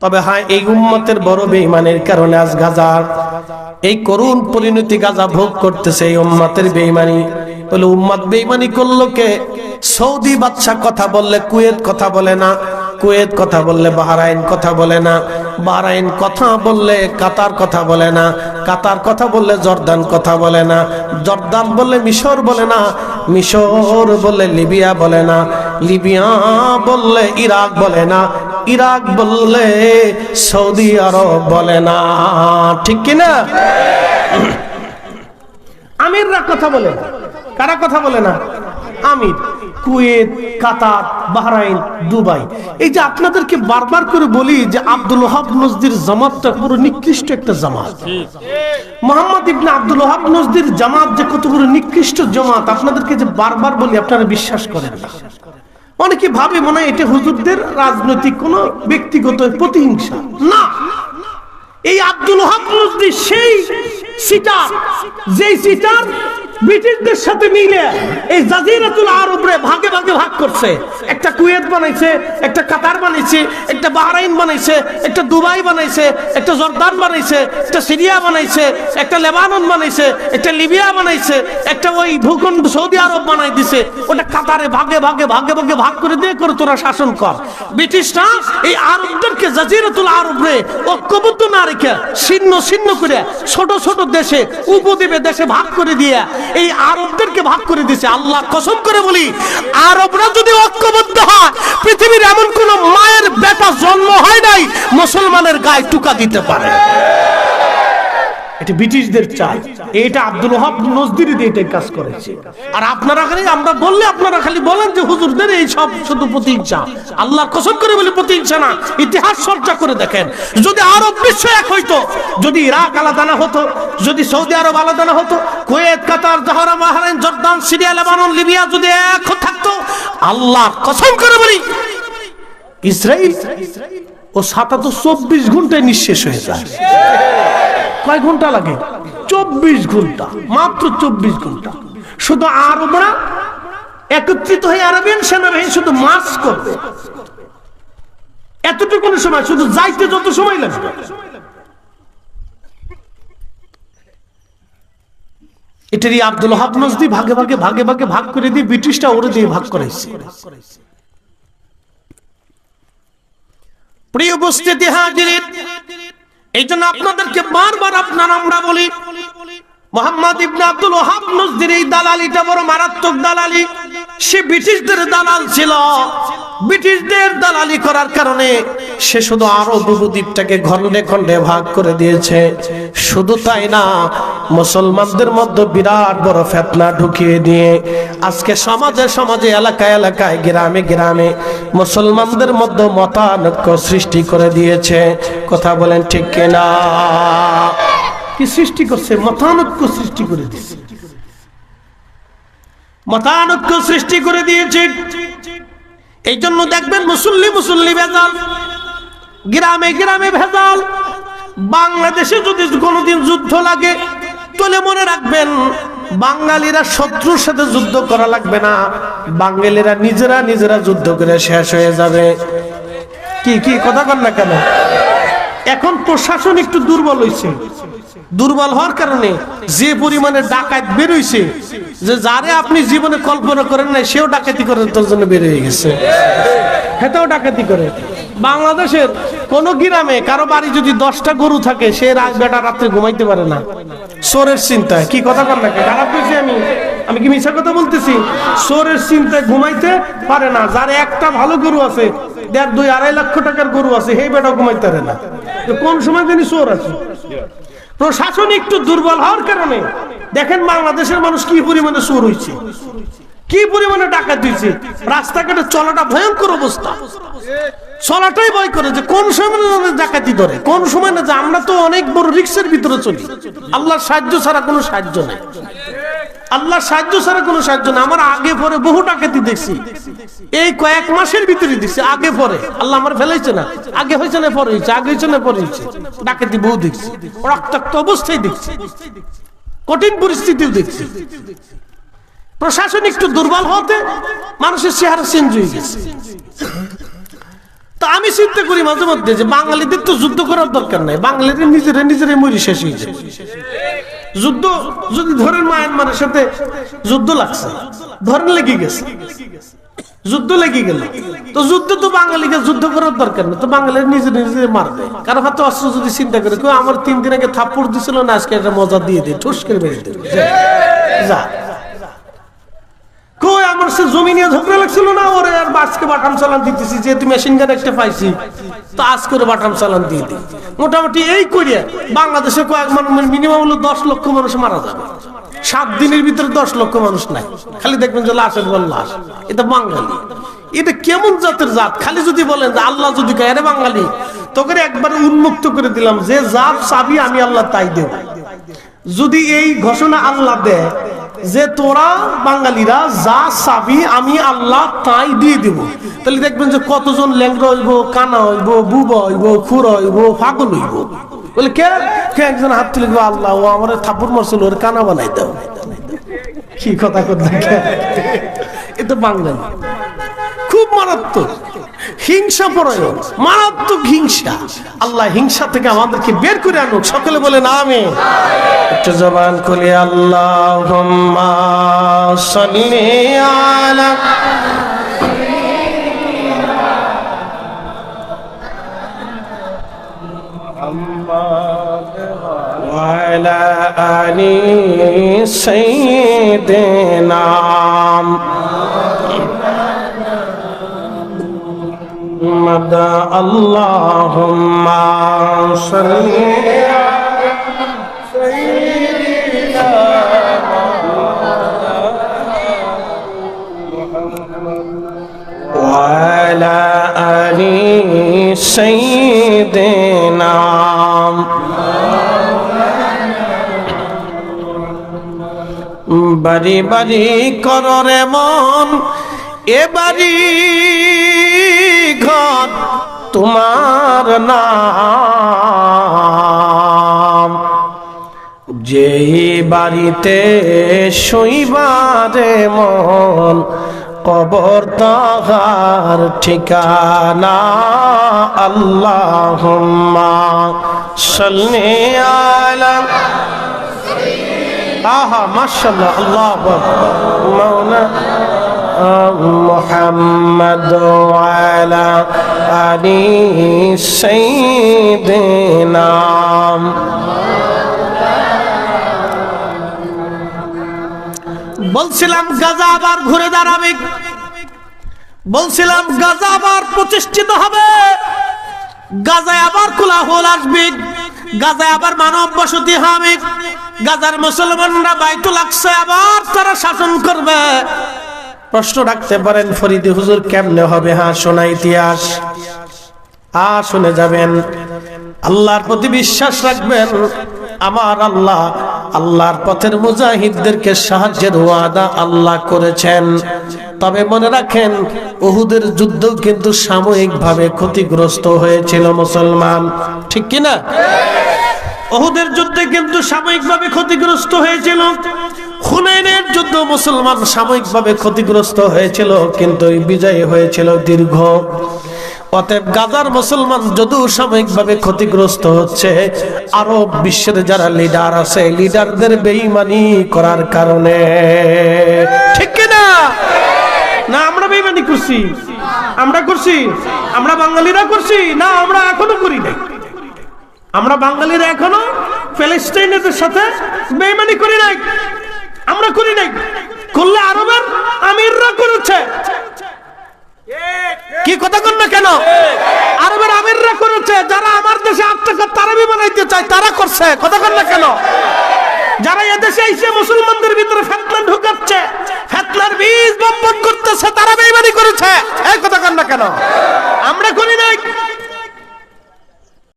তবে হ্যাঁ, এই উম্মতের বড় বেঈমানের কারণে আজ গাজার এই করুণ পরিণতি গাজা ভোগ করতেছে। এই উম্মতের বেঈমানি বলে, উম্মত বেঈমানি করলো কে? সৌদি বাদশা কথা বললে কুয়েত কথা বলে না, কুয়েত কথা বললে বাহরাইন কথা বলে না, বাহরাইন কথা বললে কাতার কথা বলে না, কাতার কথা বললে জর্দান কথা বলে না, জর্দান বললে মিশর বলে না, মিশর বললে লিবিয়া বলে না, লিবিয়া বললে ইরাক বলে না, ইরাক বললে সৌদি আরব বলে না। ঠিক কিনা? আমিররা কথা বলে না। কারা কথা বলে না? আমির। কুয়েত, কাতার, বাহরাইন, দুবাই। এই যে আপনাদেরকে বারবার করে বলি যে আব্দুল ওহাব নজদির জামাতটা পুরো নিকৃষ্ট একটা জামাত। মোহাম্মদ ইবনে আব্দুল ওহাব নজদির জামাত যে কত বড় নিকৃষ্ট জামাত, আপনাদেরকে যে বারবার বলি, আপনারা বিশ্বাস করেন না। অনেকে ভাবে মনে হয় এটা হুজুরদের রাজনৈতিক কোন ব্যক্তিগত প্রতিহিংসা। না, এই আব্দুল ওহাব নজদি সেই সিটার, যেই সিটার ব্রিটিশদের সাথে মিলে এই জাজিরাতুল আরবরে ভাগে ভাগে ভাগ করছে। একটা কুয়েত বানাইছে, একটা কাতার বানাইছে, একটা বাহরাইন বানাইছে, একটা দুবাই বানাইছে, একটা জর্দান বানাইছে, একটা সিরিয়া বানাইছে, একটা লেবানন বানাইছে, একটা লিবিয়া বানাইছে, একটা ওই ভূখণ্ড সৌদি আরব বানাই দিছে। ওটা কাতারে ভাগে ভাগে ভাগে ভাগে ভাগ করে দিয়ে করে তোরা শাসন কর। ব্রিটিশরা এই আরবদেরকে জাজিরাতুল আরবরে ঐক্যবদ্ধ না রেখে ছিন্ন ছিন্ন করে ছোট ছোট দেশে, উপদ্বীপে দেশে ভাগ করে দিয়ে এই আরবদেরকে ভাগ করে দিয়েছে। আল্লাহ কসম করে বলি, আরবরা যদি ঐক্যবদ্ধ হয়, পৃথিবীর এমন কোন মায়ের বেটা জন্ম হয় নাই মুসলমানের গায়ে টুকা দিতে পারে। এটা ব্রিটিশদের চাই। এটা আব্দুল ওহাব নজদির দিয়ে এটা কাজ করেছে। আর আপনারা খালি, আমরা বললে আপনারা খালি বলেন যে হুজুরদের এই সব শুধু প্রতিহিংসা। আল্লাহর কসম করে বলি প্রতিহিংসা না। ইতিহাস চর্চা করে দেখেন, যদি আরব বিশ্ব এক হইতো, যদি ইরাক আলাদা না হতো, যদি সৌদি আরব আলাদা না হতো, Kuwait, Qatar, Jahra, Bahrain, Jordan, Syria, Lebanon, Libya যদি এক থাকতো, আল্লাহর কসম করে বলি ইসরাইল ও 24 ঘন্টায় নিঃশেষ হয়ে যায়। কয় ঘন্টা লাগে? 24 ঘন্টা, মাত্র 24 ঘন্টা। শুধু আরবরা একত্রিত হয়ে আরবিয়ান সেনাবাহিনী শুধু মার্চ করবে, এতটুকু সময়, শুধু যাইতে যত সময় লাগবে। এটারই আব্দুল ওহাব নজদি ভাগে ভাগে ভাগে ভাগে ভাগ করে দিয়ে ব্রিটিশটা ওরে দিয়ে ভাগ করেছে। প্রিয় উপস্থিতি হাজিরিন, এই জন্য আপনাদেরকে বারবার আমরা বলি, মোহাম্মদ ইবনে আব্দুল ওহাব নজদির এই দালালিটা বড় মারাত্মক দালালি। সে ব্রিটিশদের দালাল ছিল। ব্রিটিশদের দালালি করার কারণে সে শুধু আরব উপদ্বীপটাকে খণ্ডে খণ্ডে ভাগ করে দিয়েছে। শুধু তাই না, মুসলমানদের মধ্যে বিরাট বড় ফিতনা ঢুকিয়ে দিয়ে আজকে সমাজে সমাজে, এলাকায় এলাকায়, গ্রামে গ্রামে মুসলমানদের মধ্যে মতানৈক্য সৃষ্টি করে দিয়েছে। কথা বলেন ঠিক কিনা? কি সৃষ্টি করছে? মতানৈক্য সৃষ্টি করে দিয়েছে। মতানৈক্য সৃষ্টি করে দিয়েছে। এই জন্য দেখবেন মুসল্লি মুসল্লি ভেজাল, গ্রামে গ্রামে ভেজাল। বাংলাদেশে যদি কোনোদিন যুদ্ধ লাগে, তাহলে মনে রাখবেন বাঙালিরা শত্রুর সাথে যুদ্ধ করা লাগবে না, বাঙালিরা নিজেরা নিজেরা যুদ্ধ করে শেষ হয়ে যাবে। কি কি কথা বল না কেন? এখন প্রশাসন একটু দুর্বল হয়েছে। দুর্বল হওয়ার কারণে যে পরিমাণে ডাকাত বের হইছে, যে যারে আপনি জীবনে কল্পনা করেন না সেও ডাকাতি করে তোর জন্য বের হয়ে গেছে। হেতেও ডাকাতি করে। বাংলাদেশের কোন গ্রামে কারো বাড়ি যদি 10টা গরু থাকে, সে বেটা রাত্রে ঘুমাইতে পারে না, চোরের চিন্তায়। কি কথা বল না? খারাপ কইছি আমি কি মিছা কথা বলতেছি? চোরের চিন্তায় ঘুমাইতে পারে না। যার একটা ভালো গরু আছে, 2-2.5 লক্ষ টাকার গরু আছে, সেই বেটা ঘুমাইতে পারে না। কোন সময় জানি চোর আছে। প্রশাসন একটু দুর্বল হওয়ার কারণে দেখেন বাংলাদেশের মানুষ কি পরিমাণে চোর হয়েছে, কি পরিমাণে ডাকাত হয়েছে। রাস্তাঘাটে চলাটা ভয়ঙ্কর অবস্থা। চলাটাই ভয় করে যে কোন সময় ডাকাতি ধরে, কোন সময় না। যে আমরা তো অনেক বড় রিস্কের ভিতরে চলি। আল্লাহর সাহায্য ছাড়া কোনো সাহায্য নেই। আল্লাহর সাহায্য ছাড়া কোনো সাহায্য না। আমার আগে পরে বহু ডাকাতি দেখছি, এই কয়েক মাসের ভিতরে দেখছি। আগে পরে আল্লাহ আমার ফেলাইছে না। আগে হয়েছে না পরে হয়েছে, আগে হয়েছে না পরে হয়েছে। ডাকাতি বহু দেখছি, রক্তাক্ত অবস্থায় দেখছি, কঠিন পরিস্থিতিও দেখছি। প্রশাসন একটু দুর্বল হতে মানুষের চেহারা চেঞ্জ হয়ে গেছে। তা আমি চিন্তা করি মাঝে মধ্যে যে বাঙালিদের তো যুদ্ধ করার দরকার নাই, বাঙালিদের নিজেরাই মরি শেষ হয়ে যায়। যুদ্ধ যদি ধরেন মায়ানমারের সাথে যুদ্ধ লাগছে, ধরেন লেগে গেছে, যুদ্ধ লেগে গেল, তো যুদ্ধ তো বাঙালিকে যুদ্ধ করার দরকার নেই, তো বাঙালি নিজে মারবে। কারণ হাতে অস্ত্র যদি চিন্তা করে কেউ আমার 3 দিন আগে থাপ্পড় দিছিল না, আজকে একটা মজা দিয়ে দিই, ঠুস করে বেরিয়ে দেবে যা। কই আমার সে জমি নিয়ে ঝগড়া লাগছিল না, ওরে আর বাসকে বাটাম চালান দিতেছি, যেহেতু মেশিন গান একটা পাইছি তো আজ করে বাটাম চালান দিয়ে দিই। মোটামুটি এই করিয়া বাংলাদেশে কয়েক মানুষ মিনিমাম হলো 10 লক্ষ মানুষ মারা যাবে 7 দিনের ভিতরে। 10 লক্ষ মানুষ নাই, খালি দেখবেন যে লাশের পর লাশ। এটা বাঙালি, এটা কেমন জাতের জাত? খালি যদি বলেন যে আল্লাহ যদি কয় আরে বাঙালি, তোকে একবারে উন্মুক্ত করে দিলাম, যে জাত চাবি আমি আল্লাহ তাই দেব। যদি এই ঘোষণা আল্লাহ দেয় যে তোরা বাঙালিরা যা চাবি আমি আল্লাহ তাই দিয়ে দিব, তাহলে দেখবেন যে কতজন ল্যাংড়া হইব, কানা হইব, বুবা হইব, খুড়া হইব, পাগল হইব। বলে কে কে একজন হাত তুলে আল্লাহ ও আমার থাপ্পড় মারছিল, ওর কানা বানাই দাও। কি কথা কথা, এটা বাঙালি খুব মারাত্মক হিংসা পরায়ণ, মারাত্মক হিংসা। আল্লাহ হিংসা থেকে আমাদেরকে বের করে আনুক, সকলে বলেন আমিন। একটু জবান খুলে আল্লাহুম্মা সাল্লি আলা ওয়া আলা আলি সাইয়্যিদিনা مدى اللهم صل على سيدنا محمد وعلى آل سيدنا বাড়ি বাড়ি কররে মন এবারি ঘর তোমার নাম, যেই বাড়িতে শৈবারে মন কবর তাহার ঠিকানা। আল্লাহুম্মা সাল্লি আলা আহা মাশাআল্লাহ আল্লাহু আকবার মাওলানা মুহাম্মদ ওয়া আলা আলি সাইয়্যিদিনা। বলছিলাম গাজা আবার ঘুরে দাঁড়াবে, বলছিলাম গাজা আবার প্রতিষ্ঠিত হবে, গাজায় আবার কোলাহল আসবে, গাজায় আবার মানব বসতি হবে, গাজার মুসলমানরা বাইতুল আকসা আবার তারা শাসন করবে। প্রশ্ন রাখতে পারেন ফরিদি হুজুর কেমনে হবে? হ্যাঁ শোনা ইতিহাস, শুনে যাবেন। আল্লাহর প্রতি বিশ্বাস রাখবেন। আমার আল্লাহ আল্লাহর পথের মুজাহিদদেরকে সাহায্যের ওয়াদা আল্লাহ করেছেন। তবে মনে রাখেন উহুদের যুদ্ধ কিন্তু সাময়িকভাবে ক্ষতিগ্রস্ত হয়েছিল মুসলমান, ঠিক কি না? উহুদের যুদ্ধে কিন্তু সাময়িকভাবে ক্ষতিগ্রস্ত হয়েছিল। হুনাইনের যুদ্ধ মুসলমান সাময়িকভাবে ক্ষতিগ্রস্ত হয়েছিল, কিন্তু বিজয় হয়েছিল দীর্ঘ। অতএব গাজার মুসলমান যদিও সাময়িকভাবে ক্ষতিগ্রস্ত হচ্ছে, আরব বিশ্বের যারা লিডার আছে লিডারদের বেঈমানি করার কারণে, ঠিক কিনা? না আমরা বেঈমানি করছি? আমরা করছি? আমরা বাঙালিরা করছি? না আমরা এখনো করি নাই। আমরা বাঙালিরা এখনো ফিলিস্তিনিদের সাথে বেঈমানি করি নাই, আমরা করি নাই। করলে আরবের আমিররা করেছে। কি কথা কন না কেন? আরবের আমিররা করেছে। যারা আমার দেশে আত্মঘাত তারাবি বানাইতে চায় তারা করছে, কথা কন না কেন? যারা এদেশে এসে মুসলমানদের ভিতরে ফিতনা ঢুকাচ্ছে, ফিতনার বীজ বপন করতেছে, তারা বেঈমানি করেছে। এই কথা কন না কেন? আমরা করি নাই।